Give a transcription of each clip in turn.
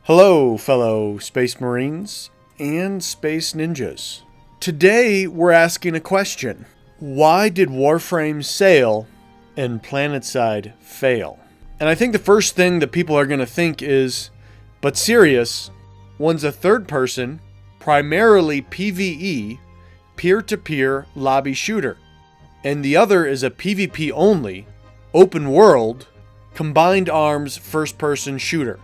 Hello, fellow Space Marines and Space Ninjas. Today, we're asking a question. Why did Warframe sail and Planetside fail? And I think the first thing that people are going to think is, but Cyrious, one's a third-person, primarily PvE, peer-to-peer lobby shooter, and the other is a PvP-only, open-world, combined arms first-person shooter.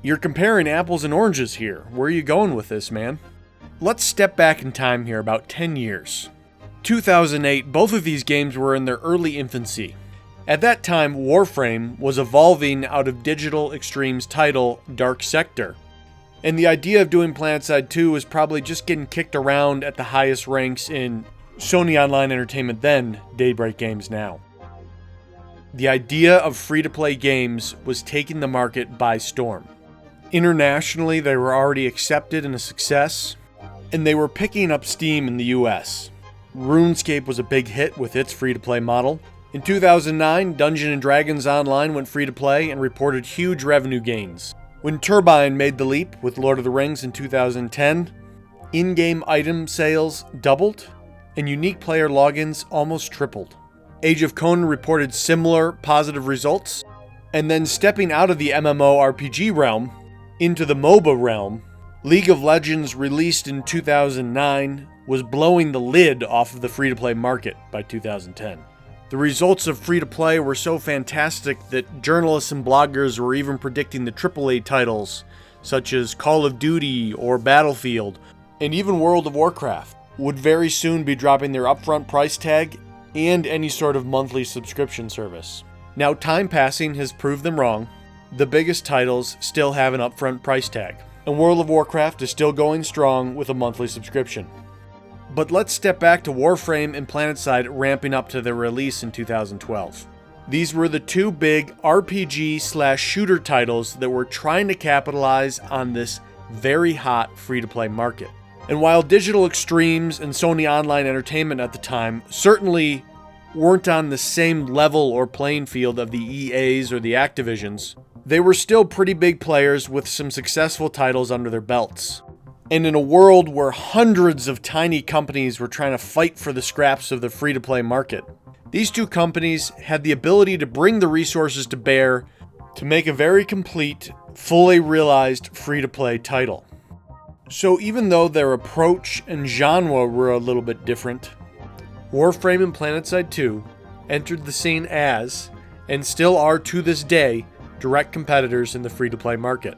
You're comparing apples and oranges here. Where are you going with this, man? Let's step back in time here about 10 years. 2008, both of these games were in their early infancy. At that time, Warframe was evolving out of Digital Extreme's title, Dark Sector. And the idea of doing Planetside 2 was probably just getting kicked around at the highest ranks in Sony Online Entertainment then, Daybreak Games now. The idea of free-to-play games was taking the market by storm. Internationally, they were already accepted and a success, and they were picking up steam in the US. RuneScape was a big hit with its free-to-play model. In 2009, Dungeons & Dragons Online went free-to-play and reported huge revenue gains. When Turbine made the leap with Lord of the Rings in 2010, in-game item sales doubled, and unique player logins almost tripled. Age of Conan reported similar positive results, and then stepping out of the MMORPG realm into the MOBA realm, League of Legends, released in 2009, was blowing the lid off of the free-to-play market by 2010. The results of free-to-play were so fantastic that journalists and bloggers were even predicting the AAA titles, such as Call of Duty or Battlefield, and even World of Warcraft, would very soon be dropping their upfront price tag and any sort of monthly subscription service. Now, time passing has proved them wrong. The biggest titles still have an upfront price tag, and World of Warcraft is still going strong with a monthly subscription. But let's step back to Warframe and Planetside ramping up to their release in 2012. These were the two big RPG/shooter titles that were trying to capitalize on this very hot free-to-play market. And while Digital Extremes and Sony Online Entertainment at the time certainly weren't on the same level or playing field of the EAs or the Activisions, they were still pretty big players with some successful titles under their belts. And in a world where hundreds of tiny companies were trying to fight for the scraps of the free-to-play market, these two companies had the ability to bring the resources to bear to make a very complete, fully realized free-to-play title. So even though their approach and genre were a little bit different, Warframe and Planetside 2 entered the scene as, and still are to this day, direct competitors in the free-to-play market.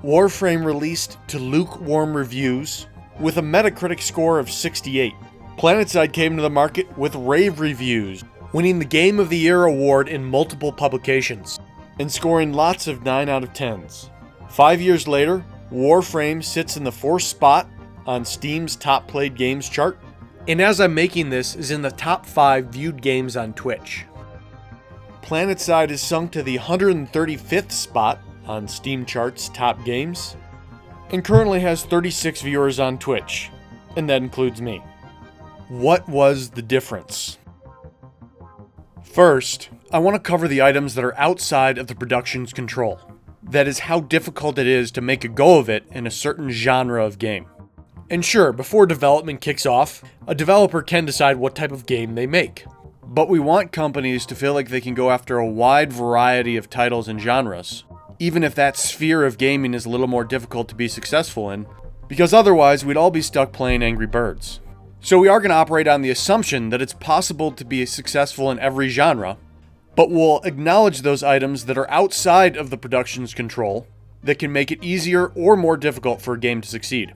Warframe released to lukewarm reviews with a Metacritic score of 68. Planetside came to the market with rave reviews, winning the Game of the Year award in multiple publications, and scoring lots of 9 out of 10s. 5 years later, Warframe sits in the 4th spot on Steam's top played games chart, and as I'm making this, is in the top 5 viewed games on Twitch. Planetside is sunk to the 135th spot on Steam Chart's top games, and currently has 36 viewers on Twitch, and that includes me. What was the difference? First, I want to cover the items that are outside of the production's control. That is how difficult it is to make a go of it in a certain genre of game. And sure, before development kicks off, a developer can decide what type of game they make. But we want companies to feel like they can go after a wide variety of titles and genres, even if that sphere of gaming is a little more difficult to be successful in, because otherwise we'd all be stuck playing Angry Birds. So we are going to operate on the assumption that it's possible to be successful in every genre, but we'll acknowledge those items that are outside of the production's control that can make it easier or more difficult for a game to succeed.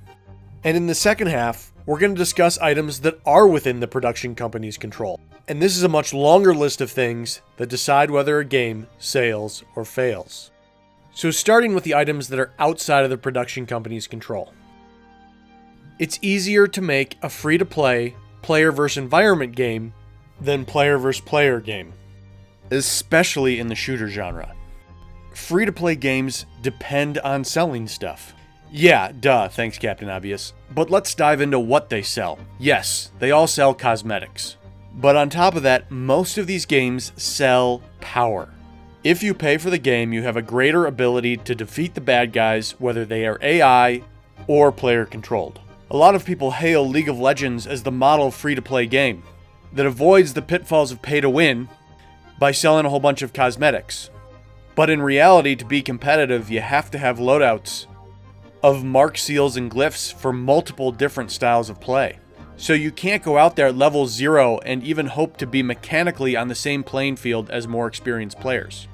And in the second half, we're going to discuss items that are within the production company's control. And this is a much longer list of things that decide whether a game sails or fails. So starting with the items that are outside of the production company's control. It's easier to make a free-to-play, player versus environment game than player versus player game, especially in the shooter genre. Free-to-play games depend on selling stuff. Yeah, duh, thanks Captain Obvious. But let's dive into what they sell. Yes, they all sell cosmetics. But on top of that, most of these games sell power. If you pay for the game, you have a greater ability to defeat the bad guys, whether they are AI or player controlled. A lot of people hail League of Legends as the model free-to-play game that avoids the pitfalls of pay-to-win by selling a whole bunch of cosmetics. But in reality, to be competitive, you have to have loadouts of mark seals and glyphs for multiple different styles of play. So you can't go out there at level 0 and even hope to be mechanically on the same playing field as more experienced players.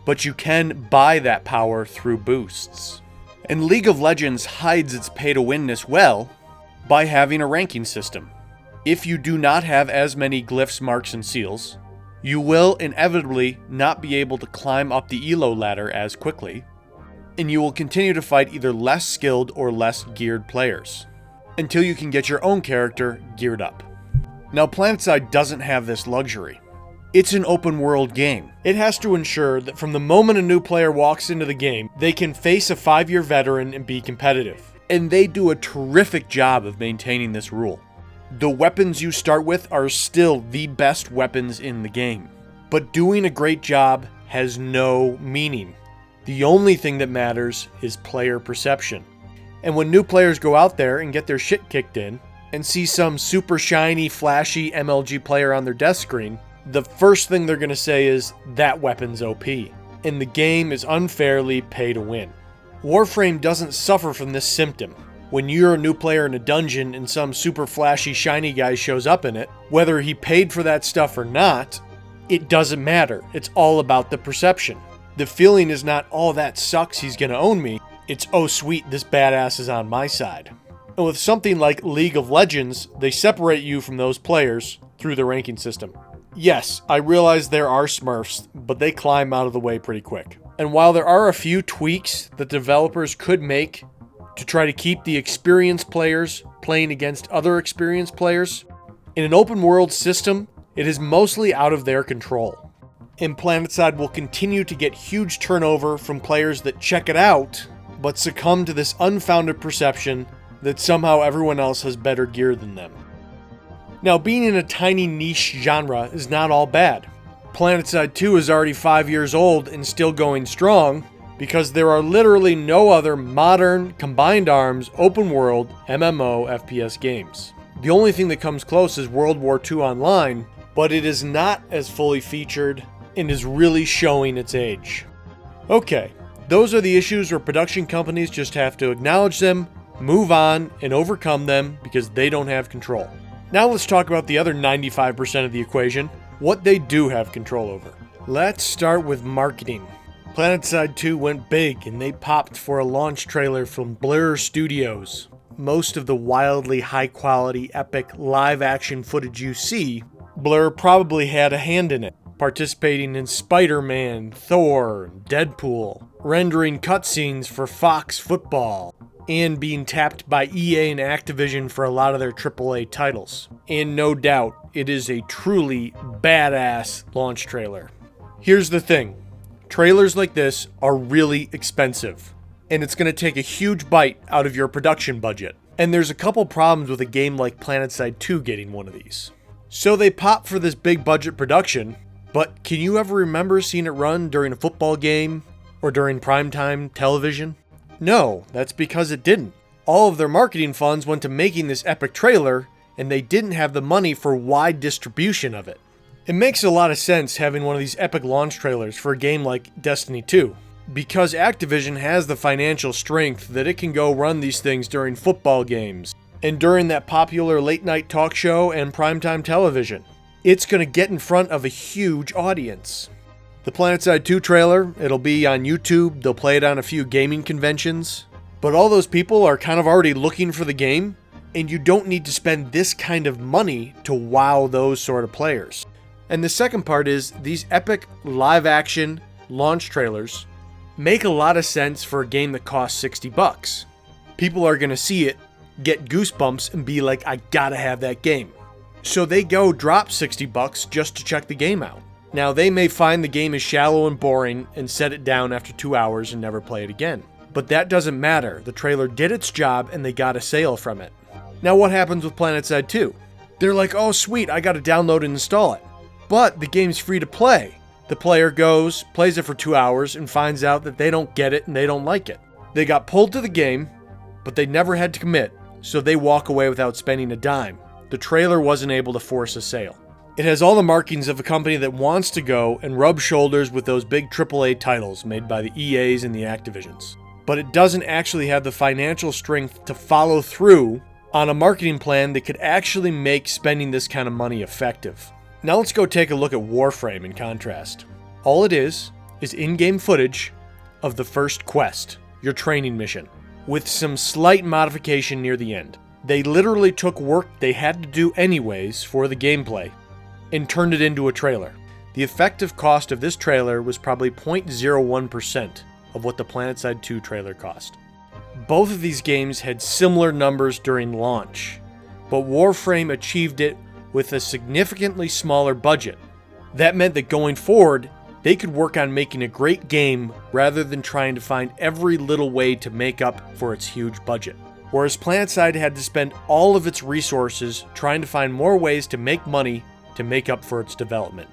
But you can buy that power through boosts. And League of Legends hides its pay-to-winness well by having a ranking system. If you do not have as many glyphs, marks, and seals, you will inevitably not be able to climb up the elo ladder as quickly, and you will continue to fight either less skilled or less geared players, until you can get your own character geared up. Now, Planetside doesn't have this luxury. It's an open world game. It has to ensure that from the moment a new player walks into the game, they can face a 5-year veteran and be competitive. And they do a terrific job of maintaining this rule. The weapons you start with are still the best weapons in the game. But doing a great job has no meaning. The only thing that matters is player perception. And when new players go out there and get their shit kicked in, and see some super shiny, flashy MLG player on their death screen, the first thing they're going to say is, that weapon's OP. And the game is unfairly pay to win. Warframe doesn't suffer from this symptom. When you're a new player in a dungeon and some super flashy shiny guy shows up in it, whether he paid for that stuff or not, it doesn't matter. It's all about the perception. The feeling is not, oh, that sucks, he's going to own me. It's, oh sweet, this badass is on my side. And with something like League of Legends, they separate you from those players through the ranking system. Yes, I realize there are smurfs, but they climb out of the way pretty quick. And while there are a few tweaks that developers could make to try to keep the experienced players playing against other experienced players, in an open world system, it is mostly out of their control. And Planetside will continue to get huge turnover from players that check it out, but succumb to this unfounded perception that somehow everyone else has better gear than them. Now, being in a tiny niche genre is not all bad. Planetside 2 is already 5 years old and still going strong because there are literally no other modern, combined arms, open world, MMO, FPS games. The only thing that comes close is World War II Online, but it is not as fully featured and is really showing its age. Okay, those are the issues where production companies just have to acknowledge them, move on, and overcome them because they don't have control. Now let's talk about the other 95% of the equation, what they do have control over. Let's start with marketing. Planetside 2 went big and they popped for a launch trailer from Blur Studios. Most of the wildly high quality, epic live action footage you see, Blur probably had a hand in it, participating in Spider-Man, Thor, Deadpool, rendering cutscenes for Fox Football, and being tapped by EA and Activision for a lot of their AAA titles. And no doubt, it is a truly badass launch trailer. Here's the thing. Trailers like this are really expensive, and it's going to take a huge bite out of your production budget. And there's a couple problems with a game like Planetside 2 getting one of these. So they pop for this big budget production, but can you ever remember seeing it run during a football game or during primetime television? No, that's because it didn't. All of their marketing funds went to making this epic trailer, and they didn't have the money for wide distribution of it. It makes a lot of sense having one of these epic launch trailers for a game like Destiny 2, because Activision has the financial strength that it can go run these things during football games, and during that popular late-night talk show and primetime television. It's going to get in front of a huge audience. The Planetside 2 trailer, it'll be on YouTube, they'll play it on a few gaming conventions, but all those people are kind of already looking for the game, and you don't need to spend this kind of money to wow those sort of players. And the second part is, these epic live-action launch trailers make a lot of sense for a game that costs $60. People are going to see it, get goosebumps, and be like, I gotta have that game. So they go drop $60 just to check the game out. Now, they may find the game is shallow and boring and set it down after 2 hours and never play it again. But that doesn't matter. The trailer did its job and they got a sale from it. Now, what happens with Planetside 2? They're like, oh sweet, I gotta download and install it. But the game's free to play. The player goes, plays it for 2 hours, and finds out that they don't get it and they don't like it. They got pulled to the game, but they never had to commit, so they walk away without spending a dime. The trailer wasn't able to force a sale. It has all the markings of a company that wants to go and rub shoulders with those big AAA titles made by the EAs and the Activisions. But it doesn't actually have the financial strength to follow through on a marketing plan that could actually make spending this kind of money effective. Now let's go take a look at Warframe in contrast. All it is in-game footage of the first quest, your training mission, with some slight modification near the end. They literally took work they had to do anyways for the gameplay and turned it into a trailer. The effective cost of this trailer was probably 0.01% of what the Planetside 2 trailer cost. Both of these games had similar numbers during launch, but Warframe achieved it with a significantly smaller budget. That meant that going forward, they could work on making a great game rather than trying to find every little way to make up for its huge budget. Whereas Planetside had to spend all of its resources trying to find more ways to make money to make up for its development.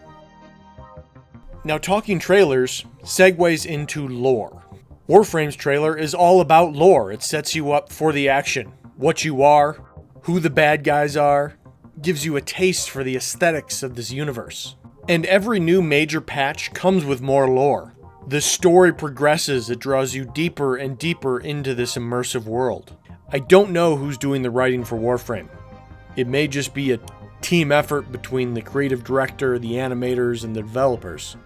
Now, talking trailers segues into lore. Warframe's trailer is all about lore. It sets you up for the action, what you are, who the bad guys are, gives you a taste for the aesthetics of this universe. And every new major patch comes with more lore. The story progresses, it draws you deeper and deeper into this immersive world. I don't know who's doing the writing for Warframe. It may just be a team effort between the creative director, the animators, and the developers.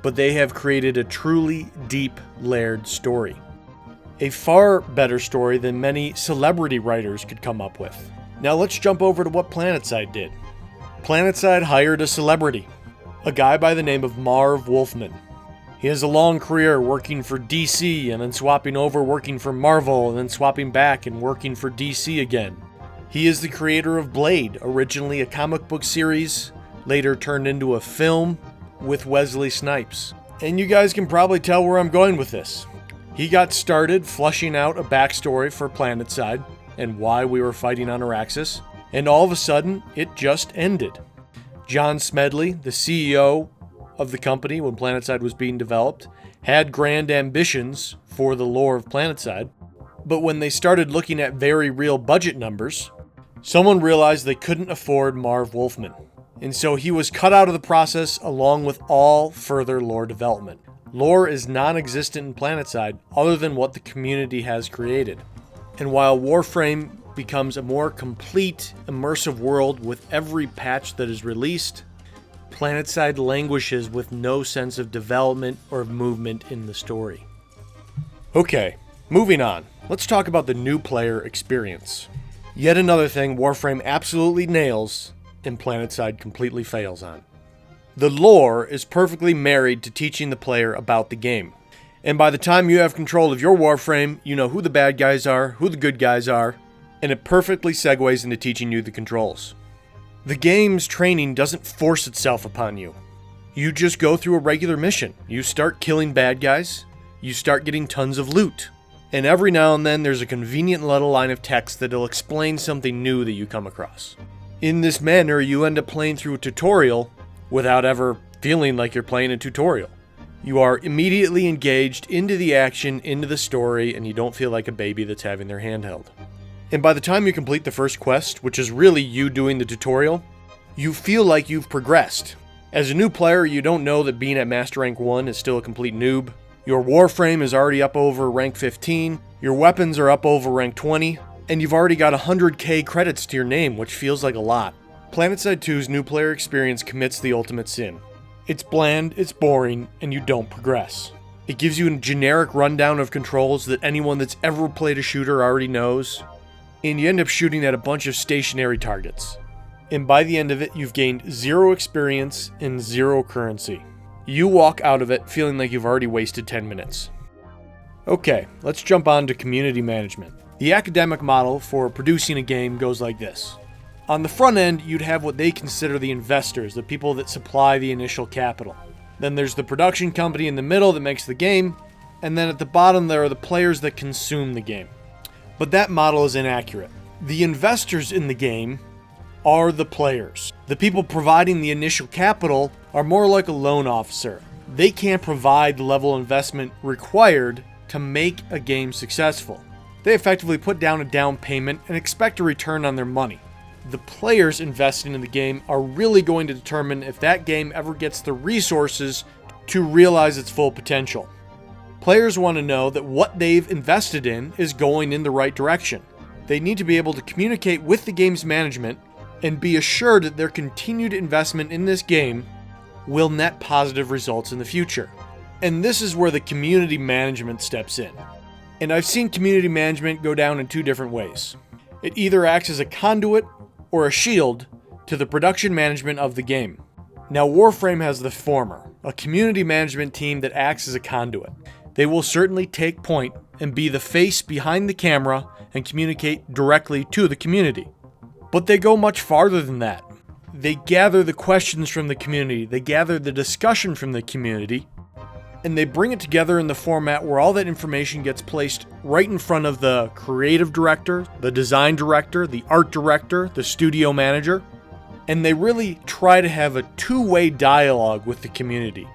But they have created a truly deep, layered story. A far better story than many celebrity writers could come up with. Now let's jump over to what Planetside did. Planetside hired a celebrity, a guy by the name of Marv Wolfman. He has a long career working for DC and then swapping over working for Marvel and then swapping back and working for DC again. He is the creator of Blade, originally a comic book series, later turned into a film with Wesley Snipes. And you guys can probably tell where I'm going with this. He got started fleshing out a backstory for Planetside and why we were fighting on Araxis, and all of a sudden, it just ended. John Smedley, the CEO of the company when Planetside was being developed, had grand ambitions for the lore of Planetside, but when they started looking at very real budget numbers, someone realized they couldn't afford Marv Wolfman, and so he was cut out of the process along with all further lore development. Lore is non-existent in Planetside other than what the community has created. And while Warframe becomes a more complete, immersive world with every patch that is released, Planetside languishes with no sense of development or movement in the story. Okay, moving on. Let's talk about the new player experience. Yet another thing Warframe absolutely nails and Planetside completely fails on. The lore is perfectly married to teaching the player about the game. And by the time you have control of your Warframe, you know who the bad guys are, who the good guys are, and it perfectly segues into teaching you the controls. The game's training doesn't force itself upon you. You just go through a regular mission. You start killing bad guys, you start getting tons of loot, and every now and then there's a convenient little line of text that'll explain something new that you come across. In this manner, you end up playing through a tutorial without ever feeling like you're playing a tutorial. You are immediately engaged into the action, into the story, and you don't feel like a baby that's having their hand held. And by the time you complete the first quest, which is really you doing the tutorial, you feel like you've progressed. As a new player, you don't know that being at Master Rank 1 is still a complete noob. Your Warframe is already up over rank 15, your weapons are up over rank 20, and you've already got 100k credits to your name, which feels like a lot. Planetside 2's new player experience commits the ultimate sin. It's bland, it's boring, and you don't progress. It gives you a generic rundown of controls that anyone that's ever played a shooter already knows, and you end up shooting at a bunch of stationary targets. And by the end of it, you've gained 0 experience and 0 currency. You walk out of it feeling like you've already wasted 10 minutes. Okay, let's jump on to community management. The academic model for producing a game goes like this. On the front end, you'd have what they consider the investors, the people that supply the initial capital. Then there's the production company in the middle that makes the game, and then at the bottom there are the players that consume the game. But that model is inaccurate. The investors in the game are the players. The people providing the initial capital are more like a loan officer. they can't provide the level of investment required to make a game successful. They effectively put down a down payment and expect a return on their money. The players investing in the game are really going to determine if that game ever gets the resources to realize its full potential. Players want to know that what they've invested in is going in the right direction. They need to be able to communicate with the game's management and be assured that their continued investment in this game will net positive results in the future. And this is where the community management steps in. And I've seen community management go down in two different ways. It either acts as a conduit or a shield to the production management of the game. Now, Warframe has the former, a community management team that acts as a conduit. They will certainly take point and be the face behind the camera and communicate directly to the community. But they go much farther than that. They gather the questions from the community, they gather the discussion from the community, and they bring it together in the format where all that information gets placed right in front of the creative director, the design director, the art director, the studio manager, and they really try to have a two-way dialogue with the community.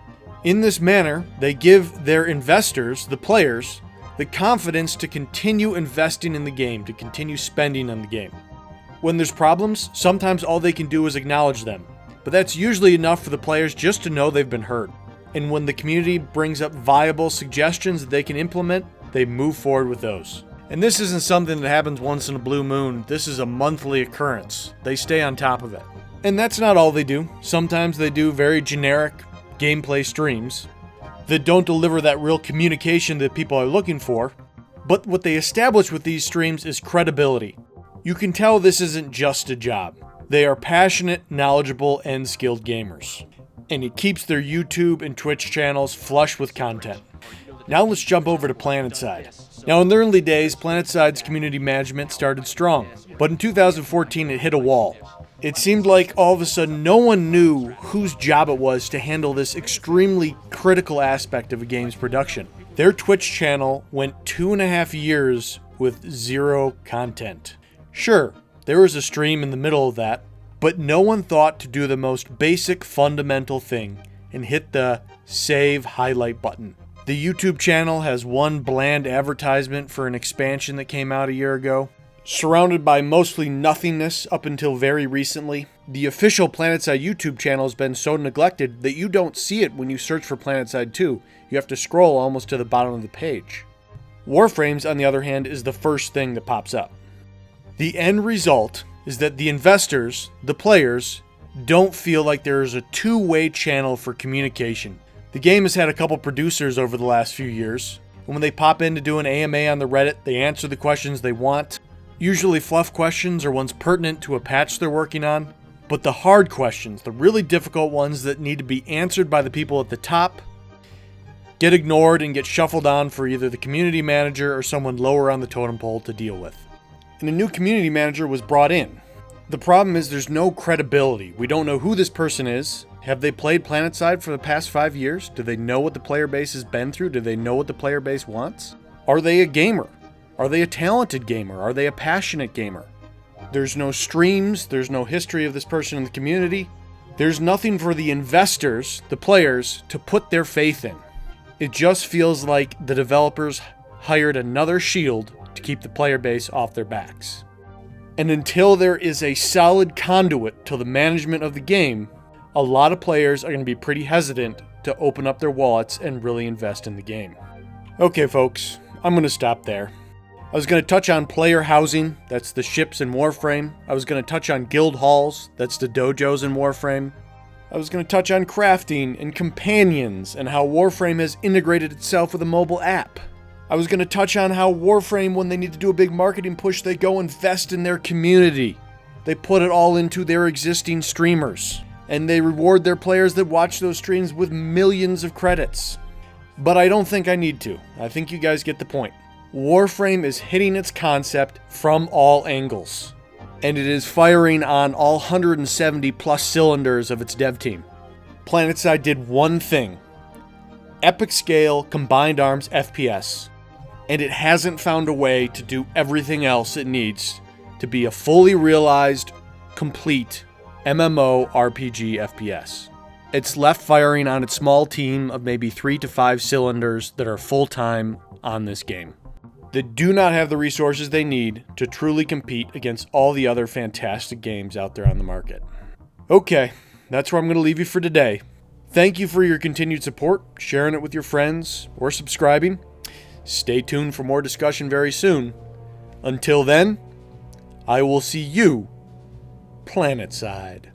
In this manner, they give their investors, the players, the confidence to continue investing in the game, to continue spending on the game. When there's problems, sometimes all they can do is acknowledge them, but that's usually enough for the players just to know they've been heard. And when the community brings up viable suggestions that they can implement, they move forward with those. And this isn't something that happens once in a blue moon, this is a monthly occurrence. They stay on top of it. And that's not all they do. Sometimes they do very generic gameplay streams that don't deliver that real communication that people are looking for. But what they establish with these streams is credibility. You can tell this isn't just a job. They are passionate, knowledgeable, and skilled gamers. And it keeps their YouTube and Twitch channels flush with content. Now let's jump over to Planetside. Now in the early days, Planetside's community management started strong, but in 2014 it hit a wall. It seemed like all of a sudden no one knew whose job it was to handle this extremely critical aspect of a game's production. Their Twitch channel went 2.5 years with zero content. Sure, there was a stream in the middle of that, but no one thought to do the most basic fundamental thing and hit the save highlight button. The YouTube channel has one bland advertisement for an expansion that came out a year ago. Surrounded by mostly nothingness up until very recently, the official Planetside YouTube channel has been so neglected that you don't see it when you search for Planetside 2. You have to scroll almost to the bottom of the page. Warframes, on the other hand, is the first thing that pops up. The end result is that the investors, the players, don't feel like there is a two-way channel for communication. The game has had a couple producers over the last few years, and when they pop in to do an AMA on the Reddit, they answer the questions they want. Usually fluff questions are ones pertinent to a patch they're working on, but the hard questions, the really difficult ones that need to be answered by the people at the top, get ignored and get shuffled on for either the community manager or someone lower on the totem pole to deal with. And a new community manager was brought in. The problem is there's no credibility. We don't know who this person is. Have they played Planetside for the past 5 years? Do they know what the player base has been through? Do they know what the player base wants? Are they a gamer? Are they a talented gamer? Are they a passionate gamer? There's no streams. There's no history of this person in the community. There's nothing for the investors, the players, to put their faith in. It just feels like the developers hired another shield to keep the player base off their backs. And until there is a solid conduit to the management of the game, a lot of players are going to be pretty hesitant to open up their wallets and really invest in the game. Okay folks, I'm going to stop there. I was going to touch on player housing, that's the ships in Warframe. I was going to touch on guild halls, that's the dojos in Warframe. I was going to touch on crafting and companions and how Warframe has integrated itself with a mobile app. I was going to touch on how Warframe, when they need to do a big marketing push, they go invest in their community. They put it all into their existing streamers. And they reward their players that watch those streams with millions of credits. But I don't think I need to. I think you guys get the point. Warframe is hitting its concept from all angles. And it is firing on all 170 plus cylinders of its dev team. Planetside did one thing. Epic scale, combined arms FPS. And it hasn't found a way to do everything else it needs to be a fully realized, complete MMO RPG FPS. it's left firing on its small team of maybe 3 to 5 cylinders that are full-time on this game. They do not have the resources they need to truly compete against all the other fantastic games out there on the market. Okay, that's where I'm going to leave you for today. Thank you for your continued support, sharing it with your friends, or subscribing. Stay tuned for more discussion very soon. Until then, I will see you Planetside.